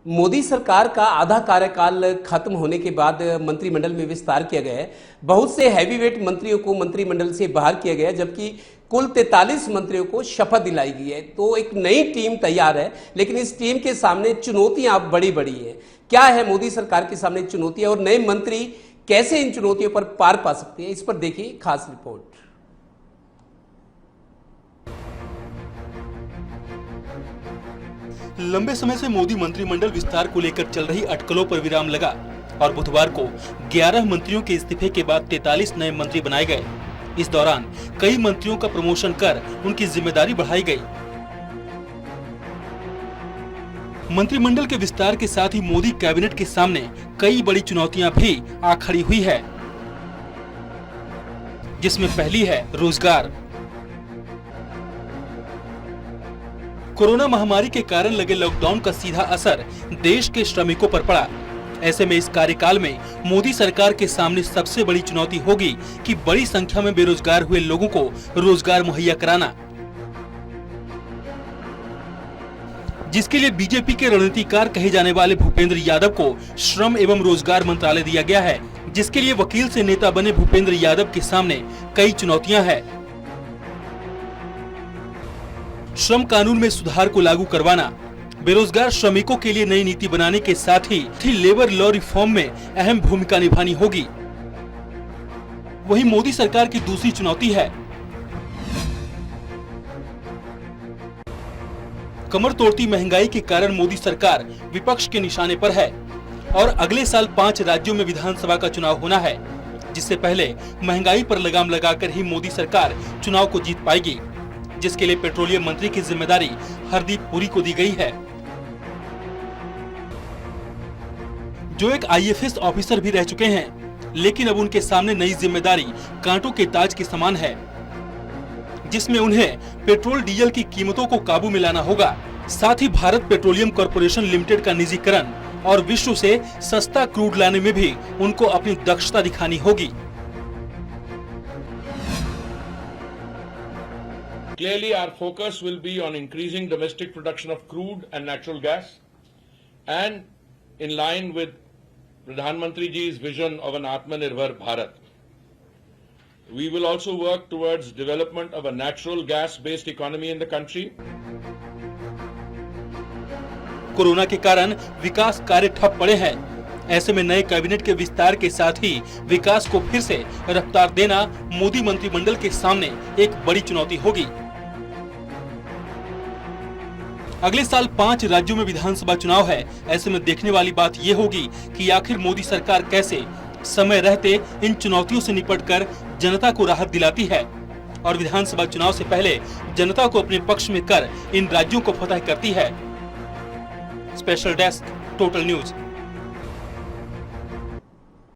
मोदी सरकार का आधा कार्यकाल खत्म होने के बाद मंत्रिमंडल में विस्तार किया गया है। बहुत से हैवीवेट मंत्रियों को मंत्रिमंडल से बाहर किया गया है, जबकि कुल 43 मंत्रियों को शपथ दिलाई गई है। तो एक नई टीम तैयार है, लेकिन इस टीम के सामने चुनौतियां बड़ी बड़ी हैं। क्या है मोदी सरकार के सामने चुनौतियां और नए मंत्री कैसे इन चुनौतियों पर पार पा सकते हैं, इस पर देखिए खास रिपोर्ट। लंबे समय से मोदी मंत्रिमंडल विस्तार को लेकर चल रही अटकलों पर विराम लगा और बुधवार को 11 मंत्रियों के इस्तीफे के बाद 43 नए मंत्री बनाए गए। इस दौरान कई मंत्रियों का प्रमोशन कर उनकी जिम्मेदारी बढ़ाई गई। मंत्रिमंडल के विस्तार के साथ ही मोदी कैबिनेट के सामने कई बड़ी चुनौतियां भी आ खड़ी हुई है, जिसमें पहली है रोजगार। कोरोना महामारी के कारण लगे लॉकडाउन का सीधा असर देश के श्रमिकों पर पड़ा। ऐसे में इस कार्यकाल में मोदी सरकार के सामने सबसे बड़ी चुनौती होगी कि बड़ी संख्या में बेरोजगार हुए लोगों को रोजगार मुहैया कराना, जिसके लिए बीजेपी के रणनीतिकार कहे जाने वाले भूपेंद्र यादव को श्रम एवं रोजगार मंत्रालय दिया गया है, जिसके लिए वकील से नेता बने भूपेंद्र यादव के सामने कई चुनौतियां हैं। श्रम कानून में सुधार को लागू करवाना, बेरोजगार श्रमिकों के लिए नई नीति बनाने के साथ ही लेबर लॉ रिफॉर्म में अहम भूमिका निभानी होगी। वहीं मोदी सरकार की दूसरी चुनौती है कमर तोड़ती महंगाई के कारण मोदी सरकार विपक्ष के निशाने पर है और अगले साल 5 राज्यों में विधानसभा का चुनाव होना है, जिससे पहले महंगाई पर लगाम लगाकर ही मोदी सरकार चुनाव को जीत पाएगी, जिसके लिए पेट्रोलियम मंत्री की जिम्मेदारी हरदीप पुरी को दी गई है, जो एक आईएफएस ऑफिसर भी रह चुके हैं। लेकिन अब उनके सामने नई जिम्मेदारी कांटों के ताज के समान है, जिसमें उन्हें पेट्रोल डीजल की कीमतों को काबू में लाना होगा। साथ ही भारत पेट्रोलियम कॉर्पोरेशन लिमिटेड का निजीकरण और विश्व से सस्ता क्रूड लाने में भी उनको अपनी दक्षता दिखानी होगी। Clearly, our focus will be on increasing domestic production of crude and natural gas, and in line with Pradhan Mantri ji's vision of an Atmanirbhar Bharat. We will also work towards development of a natural gas-based economy in the country. Corona के कारण विकास कार्य ठप पड़े हैं। ऐसे में नए cabinet के विस्तार के साथ ही विकास को फिर से रफ्तार देना मोदी मंत्रिमंडल के सामने एक बड़ी चुनौती होगी। अगले साल 5 राज्यों में विधानसभा चुनाव है। ऐसे में देखने वाली बात ये होगी कि आखिर मोदी सरकार कैसे समय रहते इन चुनौतियों से निपटकर जनता को राहत दिलाती है और विधानसभा चुनाव से पहले जनता को अपने पक्ष में कर इन राज्यों को फतह करती है। Special desk, total news.